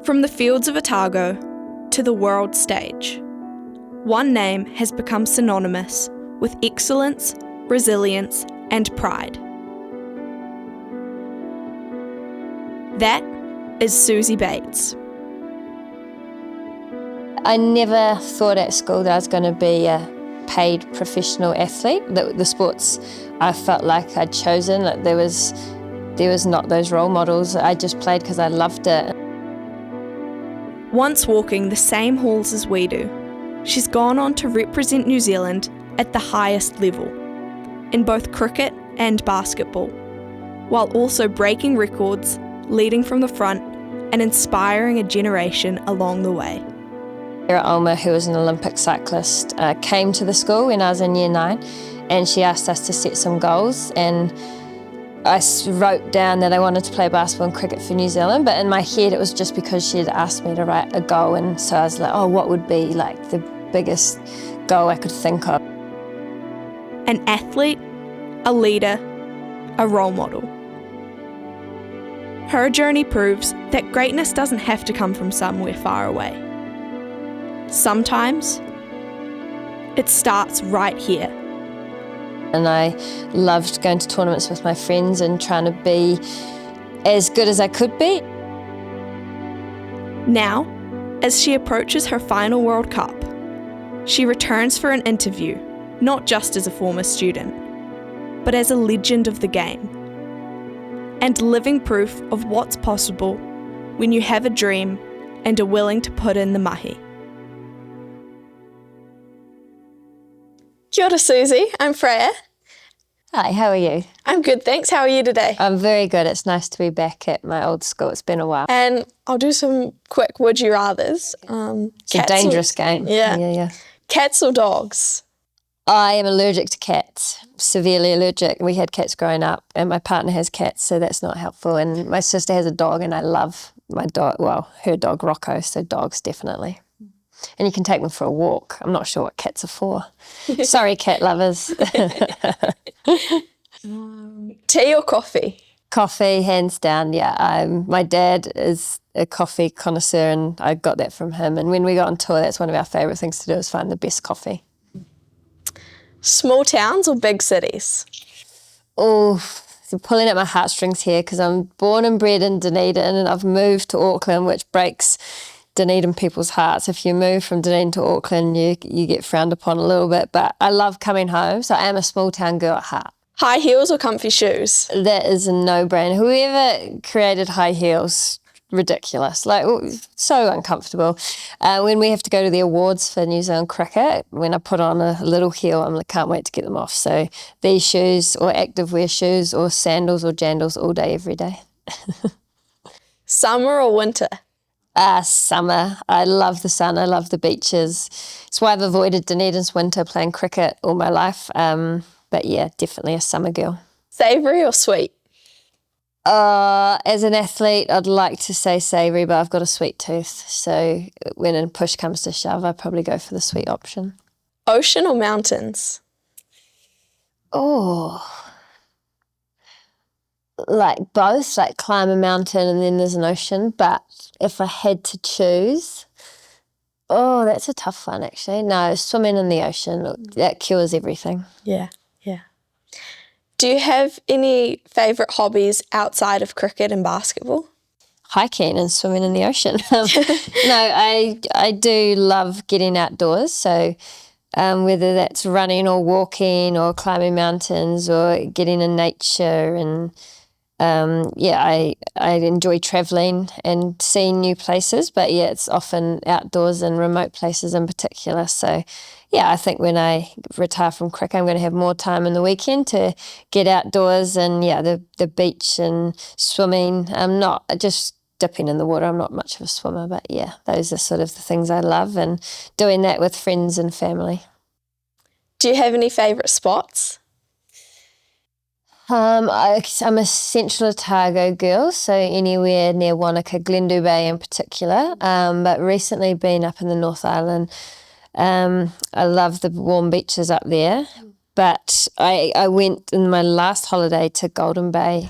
From the fields of Otago to the world stage, one name has become synonymous with excellence, resilience, and pride. That is Suzie Bates. I never thought at school that I was going to be a paid professional athlete. The sports I felt like I'd chosen, like there was not those role models. I just played because I loved it. Once walking the same halls as we do, she's gone on to represent New Zealand at the highest level, in both cricket and basketball, while also breaking records, leading from the front, and inspiring a generation along the way. Sarah Ulmer, who was an Olympic cyclist, came to the school when I was in Year 9, and she asked us to set some goals, and I wrote down that I wanted to play basketball and cricket for New Zealand, but in my head it was just because she had asked me to write a goal, and so I was like, oh, what would be like the biggest goal I could think of? An athlete, a leader, a role model. Her journey proves that greatness doesn't have to come from somewhere far away. Sometimes it starts right here. And I loved going to tournaments with my friends and trying to be as good as I could be. Now, as she approaches her final World Cup, she returns for an interview, not just as a former student, but as a legend of the game, and living proof of what's possible when you have a dream and are willing to put in the mahi. Kia ora, Suzie. I'm Freya. Hi, how are you? I'm good, thanks. How are you today? I'm very good. It's nice to be back at my old school. It's been a while. And I'll do some quick would you rathers. It's a dangerous game. Yeah. Cats or dogs? I am allergic to cats, severely allergic. We had cats growing up and my partner has cats, so that's not helpful. And my sister has a dog and I love my dog, well, her dog Rocco, so dogs definitely. And you can take them for a walk. I'm not sure what cats are for. Sorry, cat lovers. Tea or coffee? Coffee, hands down, yeah. My dad is a coffee connoisseur and I got that from him. And when we got on tour, that's one of our favourite things to do is find the best coffee. Small towns or big cities? Oh, so pulling at my heartstrings here because I'm born and bred in Dunedin and I've moved to Auckland, which breaks Dunedin people's hearts. If you move from Dunedin to Auckland, you get frowned upon a little bit, but I love coming home, so I am a small town girl at heart. High heels or comfy shoes? That is a no-brainer. Whoever created high heels, ridiculous, like so uncomfortable. When we have to go to the awards for New Zealand cricket, when I put on a little heel, I'm like, can't wait to get them off. So these shoes or activewear shoes or sandals or jandals all day, every day. Summer or winter? Summer. I love the sun. I love the beaches. It's why I've avoided Dunedin's winter playing cricket all my life. But yeah, definitely a summer girl. Savoury or sweet? As an athlete, I'd like to say savoury, but I've got a sweet tooth. So when a push comes to shove, I probably go for the sweet option. Ocean or mountains? Oh, like both, like climb a mountain and then there's an ocean. But if I had to choose, oh, that's a tough one actually. No, swimming in the ocean, that cures everything. Yeah. Do you have any favourite hobbies outside of cricket and basketball? Hiking and swimming in the ocean. No, I do love getting outdoors. So whether that's running or walking or climbing mountains or getting in nature and I enjoy travelling and seeing new places, but yeah, it's often outdoors and remote places in particular. So yeah, I think when I retire from cricket, I'm going to have more time in the weekend to get outdoors and yeah, the beach and swimming. I'm not just dipping in the water. I'm not much of a swimmer, but yeah, those are sort of the things I love and doing that with friends and family. Do you have any favourite spots? I'm a Central Otago girl, so anywhere near Wanaka, Glendhu Bay in particular, but recently been up in the North Island. I love the warm beaches up there, but I went in my last holiday to Golden Bay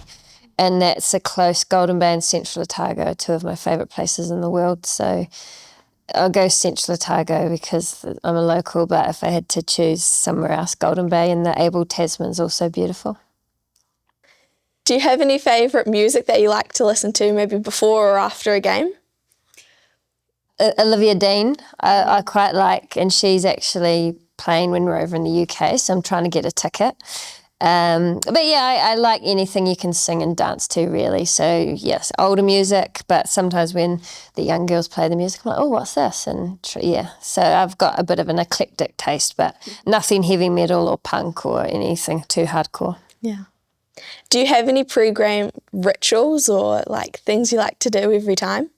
and that's a close Golden Bay and Central Otago, two of my favourite places in the world. So I'll go Central Otago because I'm a local, but if I had to choose somewhere else, Golden Bay and the Able Tasman's also beautiful. Do you have any favourite music that you like to listen to maybe before or after a game? Olivia Dean, I quite like, and she's actually playing when we're over in the UK, so I'm trying to get a ticket. But yeah, I like anything you can sing and dance to, really. So yes, older music, but sometimes when the young girls play the music, I'm like, oh, what's this? And yeah, so I've got a bit of an eclectic taste, but nothing heavy metal or punk or anything too hardcore. Yeah. Do you have any pre-game rituals or like things you like to do every time?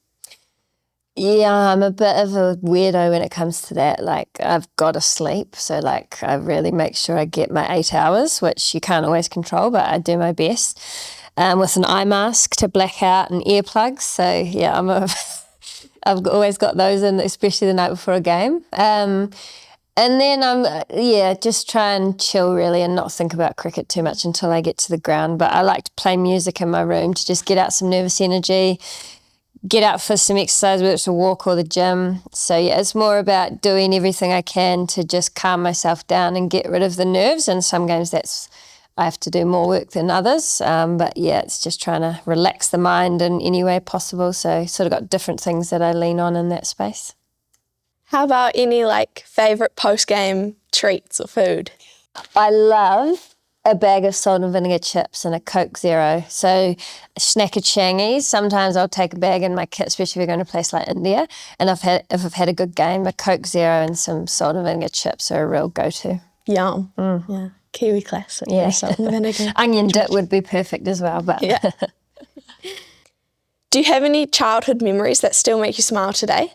Yeah, I'm a bit of a weirdo when it comes to that. Like, I've got to sleep. So, like, I really make sure I get my 8 hours, which you can't always control, but I do my best. With an eye mask to black out and earplugs. So, yeah, I've always got those in, especially the night before a game. And then just try and chill, really, and not think about cricket too much until I get to the ground. But I like to play music in my room to just get out some nervous energy, get out for some exercise, whether it's a walk or the gym. So yeah, it's more about doing everything I can to just calm myself down and get rid of the nerves. And some games I have to do more work than others. But yeah, it's just trying to relax the mind in any way possible. So sort of got different things that I lean on in that space. How about any like favourite post-game treats or food? I love a bag of salt and vinegar chips and a Coke Zero. So snacker changies, sometimes I'll take a bag in my kit, especially if we're going to a place like India. And if I've had a good game, a Coke Zero and some salt and vinegar chips are a real go-to. Yum. Yeah. Kiwi classic. Yeah. Salt and vinegar. Onion dip would be perfect as well. But yeah. Do you have any childhood memories that still make you smile today?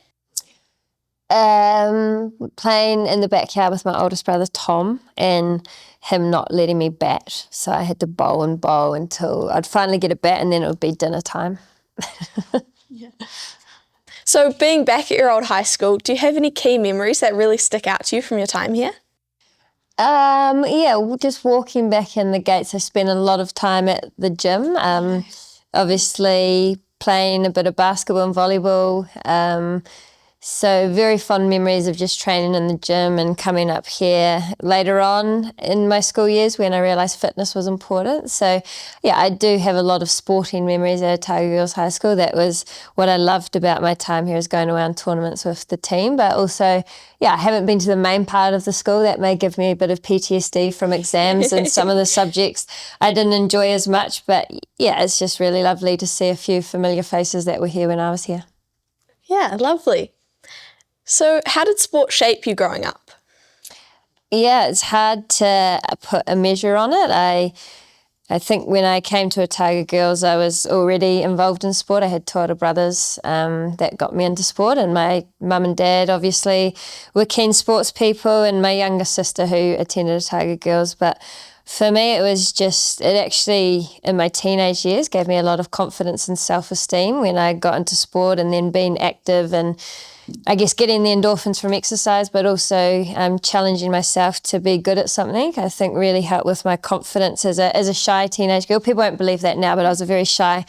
Playing in the backyard with my oldest brother Tom and him not letting me bat, so I had to bowl until I'd finally get a bat, and then it would be dinner time. Yeah. So being back at your old high school, do you have any key memories that really stick out to you from your time here? Just walking back in the gates. I spent a lot of time at the gym, obviously playing a bit of basketball and volleyball. So very fond memories of just training in the gym and coming up here later on in my school years when I realised fitness was important. So yeah, I do have a lot of sporting memories at Otago Girls High School. That was what I loved about my time here, is going around tournaments with the team. But also, yeah, I haven't been to the main part of the school. That may give me a bit of PTSD from exams and some of the subjects I didn't enjoy as much. But yeah, it's just really lovely to see a few familiar faces that were here when I was here. Yeah, lovely. So how did sport shape you growing up? Yeah, it's hard to put a measure on it. I think when I came to Otago Girls, I was already involved in sport. I had two older brothers that got me into sport, and my mum and dad obviously were keen sports people, and my younger sister who attended Otago Girls. But for me, it actually, in my teenage years, gave me a lot of confidence and self-esteem when I got into sport, and then being active and I guess getting the endorphins from exercise, but also challenging myself to be good at something, I think really helped with my confidence as a shy teenage girl. People won't believe that now, but I was a very shy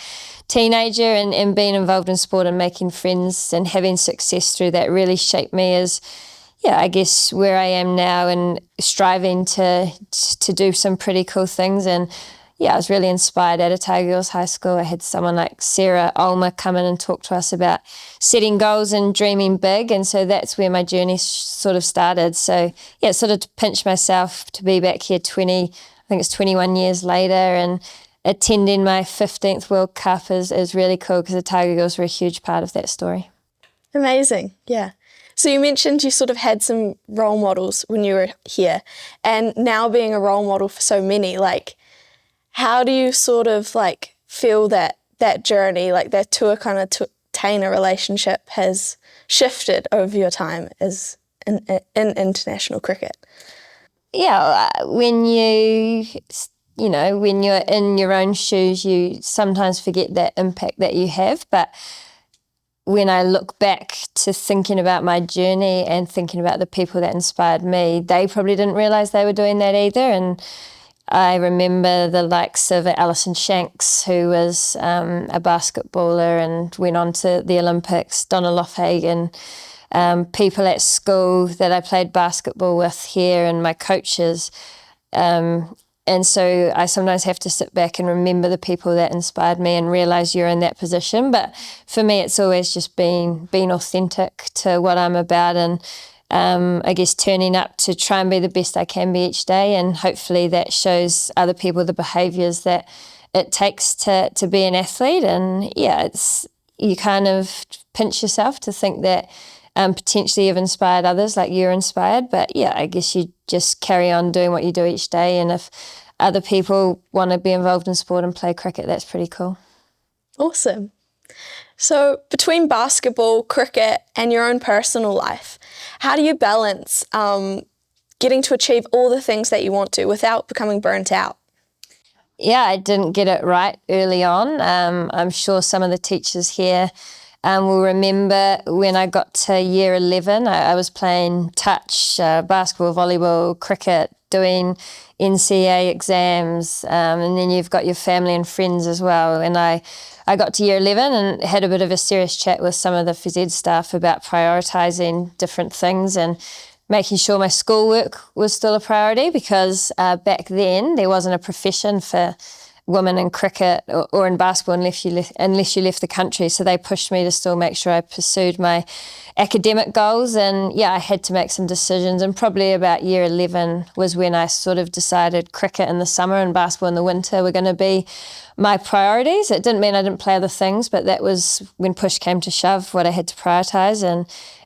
teenager, and being involved in sport and making friends and having success through that really shaped me as, yeah, I guess where I am now, and striving to do some pretty cool things. And yeah, I was really inspired at Otago Girls High School. I had someone like Sarah Ulmer come in and talk to us about setting goals and dreaming big. And so that's where my journey sort of started. So yeah, sort of to pinch myself to be back here 21 years later, and attending my 15th World Cup is really cool, because Otago Girls were a huge part of that story. Amazing, yeah. So you mentioned you sort of had some role models when you were here, and now being a role model for so many, like, how do you sort of like feel that journey, like that tour kind of to attain a relationship has shifted over your time as in international cricket? Yeah, when when you're in your own shoes, you sometimes forget that impact that you have. But when I look back to thinking about my journey and thinking about the people that inspired me, they probably didn't realise they were doing that either. And I remember the likes of Alison Shanks, who was a basketballer and went on to the Olympics, Donna Loughagen, people at school that I played basketball with here and my coaches. And so I sometimes have to sit back and remember the people that inspired me and realise you're in that position. But for me, it's always just being authentic to what I'm about, and I guess turning up to try and be the best I can be each day. And hopefully that shows other people the behaviours that it takes to be an athlete. And yeah, you kind of pinch yourself to think that potentially you've inspired others like you're inspired. But yeah, I guess you just carry on doing what you do each day. And if other people want to be involved in sport and play cricket, that's pretty cool. Awesome. So between basketball, cricket and your own personal life, how do you balance getting to achieve all the things that you want to without becoming burnt out? Yeah, I didn't get it right early on. I'm sure some of the teachers here will remember when I got to year 11, I was playing touch, basketball, volleyball, cricket, doing NCAA exams, and then you've got your family and friends as well. And I got to year 11 and had a bit of a serious chat with some of the phys ed staff about prioritising different things and making sure my schoolwork was still a priority, because back then there wasn't a profession for women in cricket or in basketball unless you left the country. So they pushed me to still make sure I pursued my academic goals. And yeah, I had to make some decisions, and probably about year 11 was when I sort of decided cricket in the summer and basketball in the winter were going to be my priorities. It didn't mean I didn't play other things, but that was when push came to shove what I had to prioritise.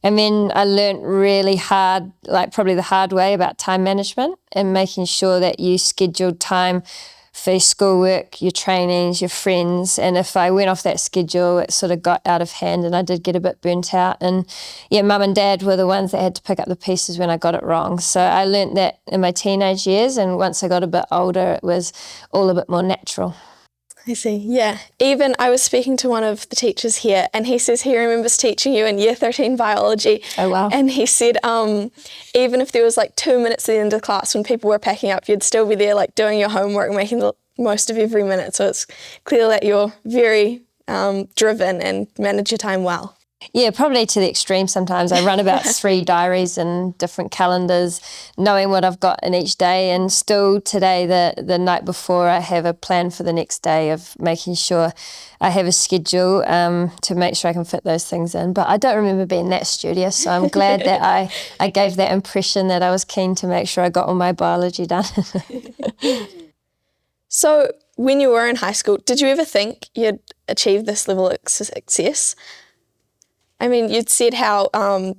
And then I learnt really hard, like probably the hard way, about time management and making sure that you scheduled time for your schoolwork, your trainings, your friends. And if I went off that schedule, it sort of got out of hand and I did get a bit burnt out. And yeah, mum and dad were the ones that had to pick up the pieces when I got it wrong. So I learnt that in my teenage years, and once I got a bit older, it was all a bit more natural. I see, yeah. Even I was speaking to one of the teachers here, and he says he remembers teaching you in year 13 biology. Oh, wow. And he said even if there was like 2 minutes at the end of class when people were packing up, you'd still be there like doing your homework, making the most of every minute. So it's clear that you're very driven and manage your time well. Yeah, probably to the extreme sometimes. I run about 3 diaries and different calendars, knowing what I've got in each day. And still today, the night before, I have a plan for the next day of making sure I have a schedule to make sure I can fit those things in. But I don't remember being that studious, so I'm glad that I gave that impression that I was keen to make sure I got all my biology done. So when you were in high school, did you ever think you'd achieve this level of success? I mean, you'd said how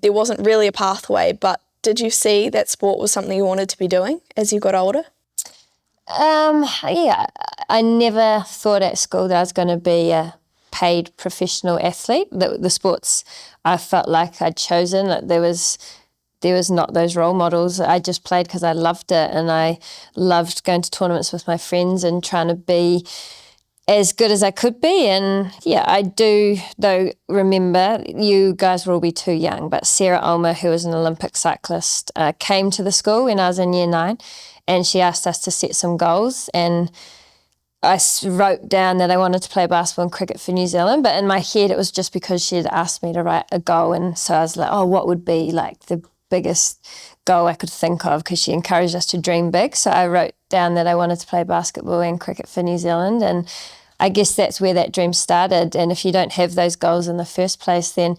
there wasn't really a pathway, but did you see that sport was something you wanted to be doing as you got older? Yeah, I never thought at school that I was going to be a paid professional athlete. The sports I felt like I'd chosen, like there was not those role models. I just played because I loved it, and I loved going to tournaments with my friends and trying to be as good as I could be. And yeah, I do though remember, you guys will all be too young, but Sarah Ulmer, who was an Olympic cyclist, came to the school when I was in year 9, and she asked us to set some goals. And I wrote down that I wanted to play basketball and cricket for New Zealand, but in my head it was just because she had asked me to write a goal. And so I was like, oh, what would be like the biggest goal I could think of, because she encouraged us to dream big. So I wrote down that I wanted to play basketball and cricket for New Zealand, and I guess that's where that dream started. And if you don't have those goals in the first place, then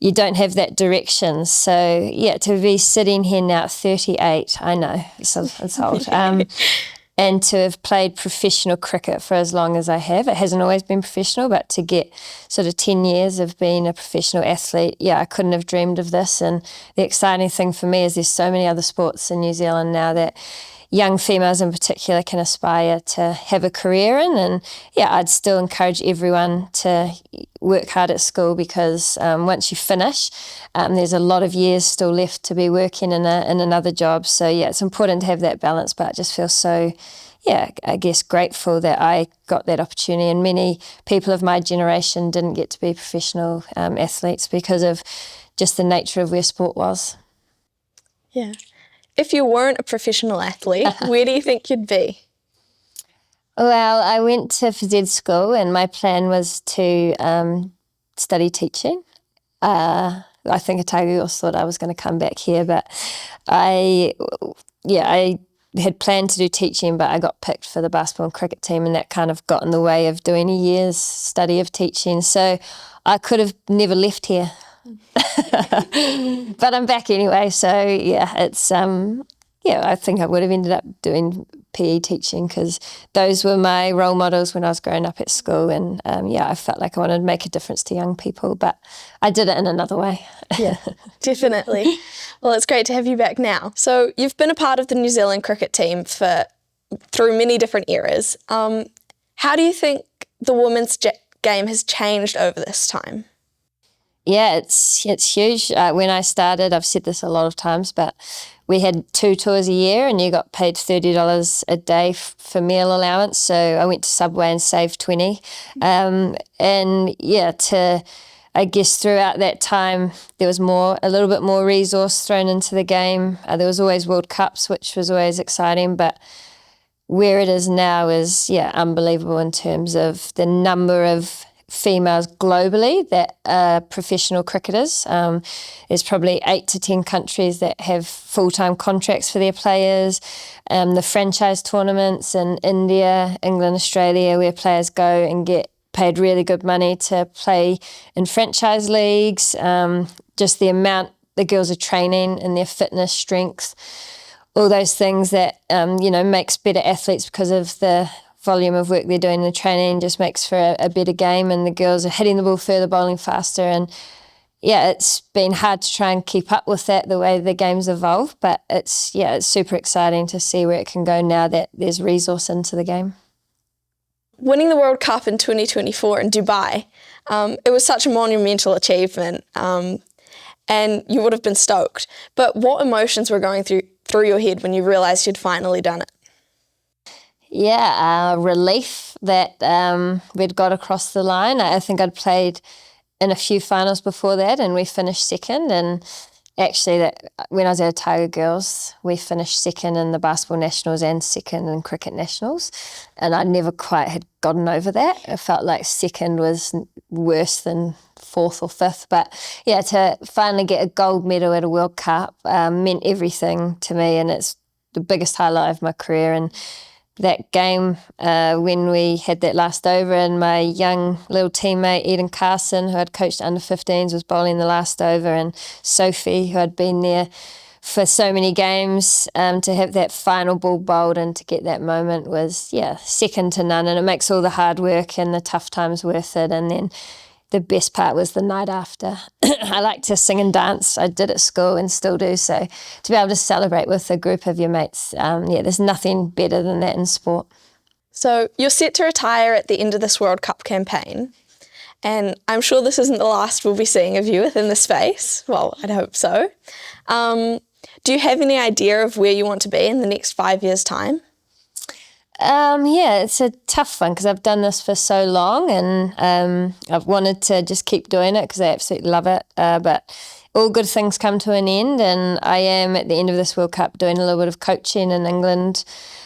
you don't have that direction. So yeah, to be sitting here now at 38, I know it's old, and to have played professional cricket for as long as I have, it hasn't always been professional, but to get sort of 10 years of being a professional athlete, yeah, I couldn't have dreamed of this. And the exciting thing for me is there's so many other sports in New Zealand now that young females in particular can aspire to have a career in. And yeah, I'd still encourage everyone to work hard at school, because once you finish, there's a lot of years still left to be working in another job. So yeah, it's important to have that balance, but I just feel so, yeah, I guess grateful that I got that opportunity. And many people of my generation didn't get to be professional athletes because of just the nature of where sport was. Yeah. If you weren't a professional athlete, where do you think you'd be? Well, I went to phys ed school and my plan was to study teaching. I think Otago Girls thought I was going to come back here, but I had planned to do teaching, but I got picked for the basketball and cricket team, and that kind of got in the way of doing a year's study of teaching. So I could have never left here. But I'm back anyway, so yeah, it's I think I would have ended up doing PE teaching because those were my role models when I was growing up at school, and I felt like I wanted to make a difference to young people, but I did it in another way. Yeah, definitely. Well, it's great to have you back now. So you've been a part of the New Zealand cricket team through many different eras. How do you think the women's game has changed over this time? Yeah, it's huge. When I started, I've said this a lot of times, but we had 2 tours a year and you got paid $30 a day for meal allowance. So I went to Subway and saved 20. I guess throughout that time, there was a little bit more resource thrown into the game. There was always World Cups, which was always exciting, but where it is now is, unbelievable in terms of the number of females globally that are professional cricketers. There's probably 8 to 10 countries that have full-time contracts for their players. The franchise tournaments in India, England, Australia, where players go and get paid really good money to play in franchise leagues. Just the amount the girls are training and their fitness, strength, all those things that, makes better athletes because of the volume of work they're doing in the training, just makes for a better game, and the girls are hitting the ball further, bowling faster, and it's been hard to try and keep up with that, the way the game's evolved, but it's super exciting to see where it can go now that there's resource into the game. Winning the World Cup in 2024 in Dubai, it was such a monumental achievement, and you would have been stoked. But what emotions were going through your head when you realised you'd finally done it? Relief that we'd got across the line. I think I'd played in a few finals before that and we finished second, and actually when I was at Otago Girls, we finished second in the basketball nationals and second in cricket nationals, and I never quite had gotten over that. I felt like second was worse than 4th or 5th, but to finally get a gold medal at a World Cup meant everything to me, and it's the biggest highlight of my career. And that game, when we had that last over and my young little teammate Eden Carson, who I'd coached under 15s, was bowling the last over, and Sophie, who I'd been there for so many games, to have that final ball bowled and to get that moment was, second to none, and it makes all the hard work and the tough times worth it. And then the best part was the night after. I like to sing and dance. I did at school and still do. So to be able to celebrate with a group of your mates, there's nothing better than that in sport. So you're set to retire at the end of this World Cup campaign, and I'm sure this isn't the last we'll be seeing of you within the space. Well, I'd hope so. Do you have any idea of where you want to be in the next 5 years' time? It's a tough one because I've done this for so long, and I've wanted to just keep doing it because I absolutely love it. But all good things come to an end, and I am at the end of this World Cup doing a little bit of coaching in England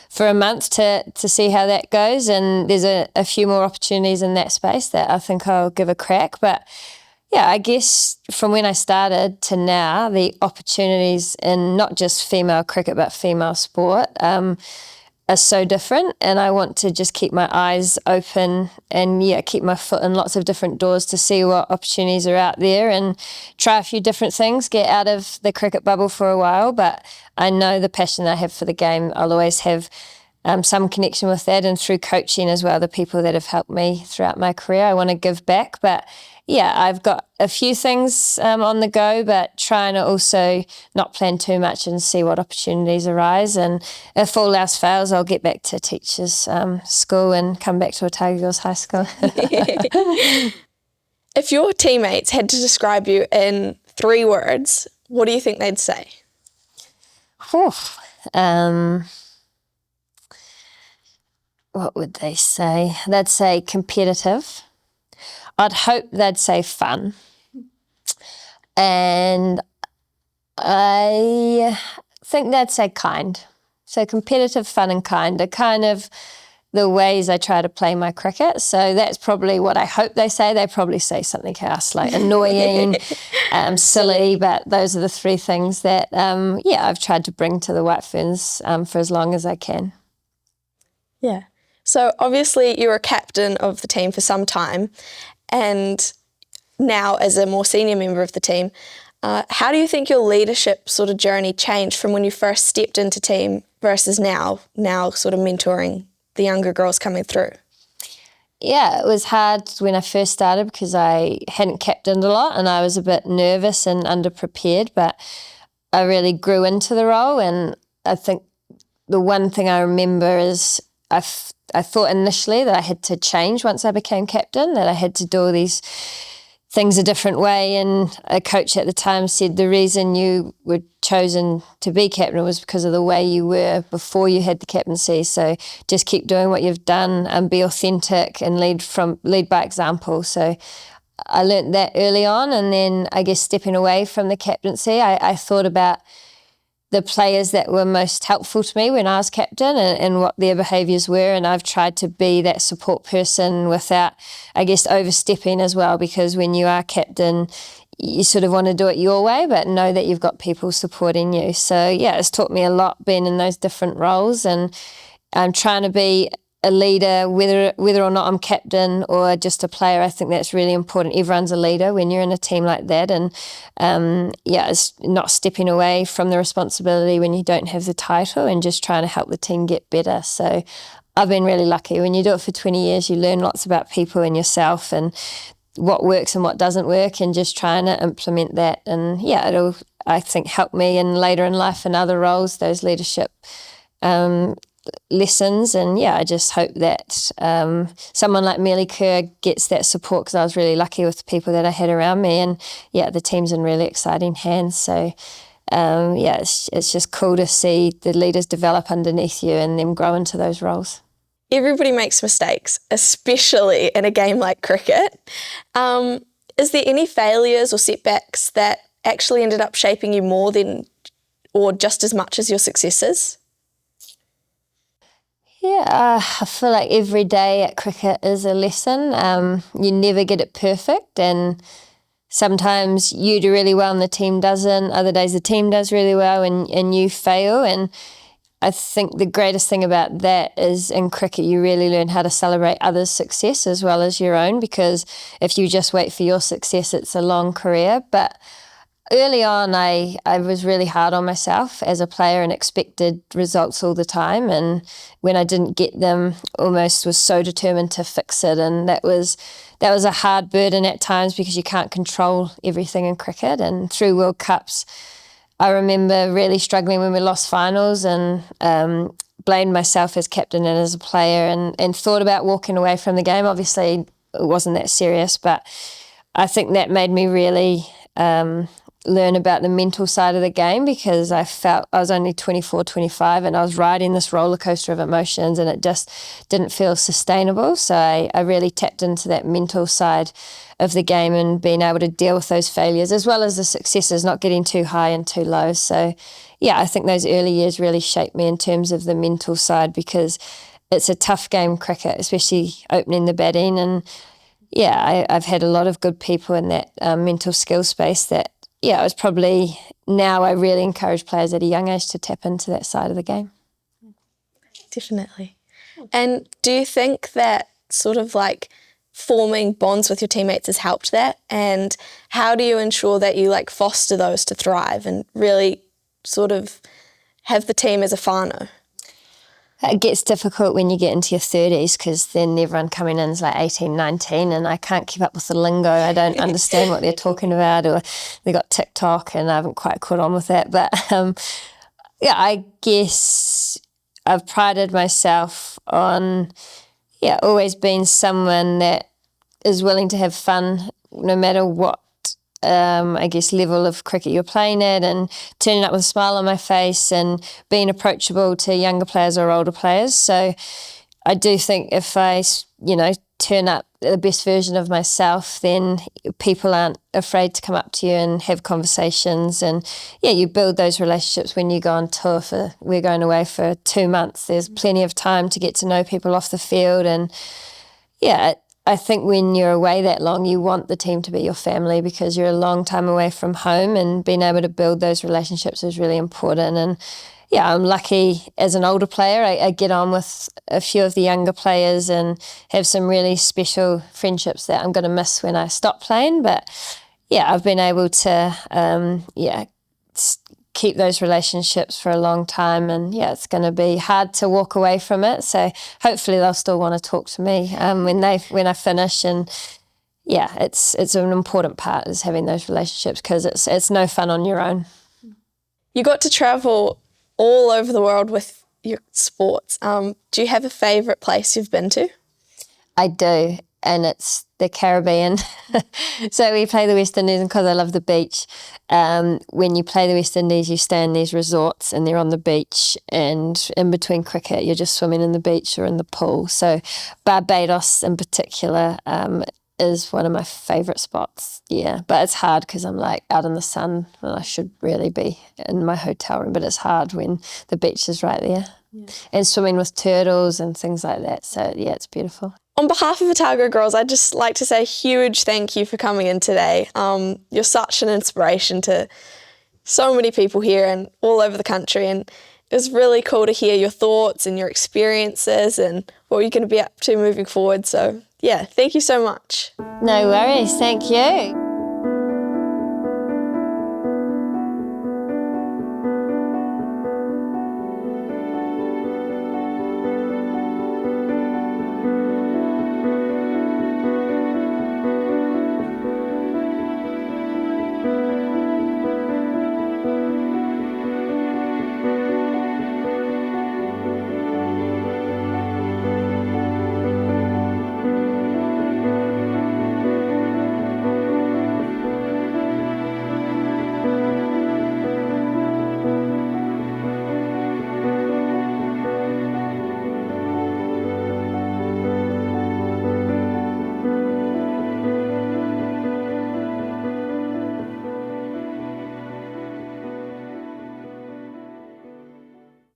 for a month to see how that goes. And there's a few more opportunities in that space that I think I'll give a crack. But I guess from when I started to now, the opportunities in not just female cricket but female sport are so different, and I want to just keep my eyes open and keep my foot in lots of different doors to see what opportunities are out there and try a few different things, get out of the cricket bubble for a while. But I know the passion I have for the game, I'll always have some connection with that, and through coaching as well, the people that have helped me throughout my career, I want to give back. But I've got a few things on the go, but trying to also not plan too much and see what opportunities arise. And if all else fails, I'll get back to teachers' school and come back to Otago Girls High School. If your teammates had to describe you in 3 words, what do you think they'd say? What would they say? They'd say competitive. I'd hope they'd say fun. And I think they'd say kind. So competitive, fun and kind are kind of the ways I try to play my cricket. So that's probably what I hope they say. They probably say something else like annoying, silly, but those are the three things that, I've tried to bring to the White Ferns for as long as I can. Yeah. So obviously you were captain of the team for some time, and now as a more senior member of the team, how do you think your leadership sort of journey changed from when you first stepped into team versus now sort of mentoring the younger girls coming through? Yeah, it was hard when I first started because I hadn't captained a lot and I was a bit nervous and underprepared, but I really grew into the role. And I think the one thing I remember is I thought initially that I had to change once I became captain, that I had to do all these things a different way, and a coach at the time said the reason you were chosen to be captain was because of the way you were before you had the captaincy. So just keep doing what you've done and be authentic and lead by example. So I learnt that early on, and then I guess stepping away from the captaincy, I thought about the players that were most helpful to me when I was captain and what their behaviours were, and I've tried to be that support person without, I guess, overstepping as well, because when you are captain, you sort of want to do it your way, but know that you've got people supporting you. So yeah, it's taught me a lot being in those different roles, and I'm trying to be a leader, whether or not I'm captain or just a player. I think that's really important. Everyone's a leader when you're in a team like that, and it's not stepping away from the responsibility when you don't have the title and just trying to help the team get better. So I've been really lucky. When you do it for 20 years, you learn lots about people and yourself and what works and what doesn't work, and just trying to implement that. And yeah, it'll, I think, help me in later in life and other roles, those leadership lessons. And yeah, I just hope that someone like Melly Kerr gets that support, because I was really lucky with the people that I had around me, and yeah, the team's in really exciting hands. So it's just cool to see the leaders develop underneath you and them grow into those roles. Everybody makes mistakes, especially in a game like cricket. Is there any failures or setbacks that actually ended up shaping you more than or just as much as your successes? Yeah, I feel like every day at cricket is a lesson. You never get it perfect, and sometimes you do really well and the team doesn't. Other days the team does really well and you fail. And I think the greatest thing about that is in cricket you really learn how to celebrate others' success as well as your own, because if you just wait for your success, it's a long career. But early on, I was really hard on myself as a player and expected results all the time. And when I didn't get them, almost was so determined to fix it. And that was a hard burden at times, because you can't control everything in cricket. And through World Cups, I remember really struggling when we lost finals, and blamed myself as captain and as a player, and thought about walking away from the game. Obviously, it wasn't that serious, but I think that made me really learn about the mental side of the game, because I felt I was only 24, 25 and I was riding this roller coaster of emotions, and it just didn't feel sustainable. So I really tapped into that mental side of the game and being able to deal with those failures as well as the successes, not getting too high and too low. So yeah, I think those early years really shaped me in terms of the mental side, because it's a tough game, cricket, especially opening the batting. And yeah, I've had a lot of good people in that mental skill space that, yeah, it was probably, now I really encourage players at a young age to tap into that side of the game. Definitely. And do you think that sort of like forming bonds with your teammates has helped that? And how do you ensure that you like foster those to thrive and really sort of have the team as a whānau? It gets difficult when you get into your 30s, because then everyone coming in is like 18, 19, and I can't keep up with the lingo. I don't understand what they're talking about, or they got TikTok and I haven't quite caught on with that. But yeah, I guess I've prided myself on always being someone that is willing to have fun no matter what I guess level of cricket you're playing at, and turning up with a smile on my face and being approachable to younger players or older players. So I do think if I, turn turn up the best version of myself, then people aren't afraid to come up to you and have conversations. And yeah, you build those relationships when you go on tour. We're going away for 2 months. There's plenty of time to get to know people off the field. And yeah, I think when you're away that long, you want the team to be your family because you're a long time away from home, and being able to build those relationships is really important. And yeah, I'm lucky as an older player. I get on with a few of the younger players and have some really special friendships that I'm going to miss when I stop playing. But yeah, I've been able to, keep those relationships for a long time, and yeah, it's going to be hard to walk away from it. So hopefully they'll still want to talk to me when I finish. And yeah, it's an important part is having those relationships because it's no fun on your own. You got to travel all over the world with your sports. Do you have a favourite place you've been to? I do, and it's the Caribbean. So we play the West Indies, and because I love the beach, when you play the West Indies, you stay in these resorts and they're on the beach, and in between cricket, you're just swimming in the beach or in the pool. So Barbados in particular is one of my favourite spots, yeah. But it's hard because I'm like out in the sun and I should really be in my hotel room, but it's hard when the beach is right there. Yeah. And swimming with turtles and things like that. So yeah, it's beautiful. On behalf of Otago Girls, I'd just like to say a huge thank you for coming in today. You're such an inspiration to so many people here and all over the country, and it was really cool to hear your thoughts and your experiences and what you're going to be up to moving forward. So yeah, thank you so much. No worries, thank you.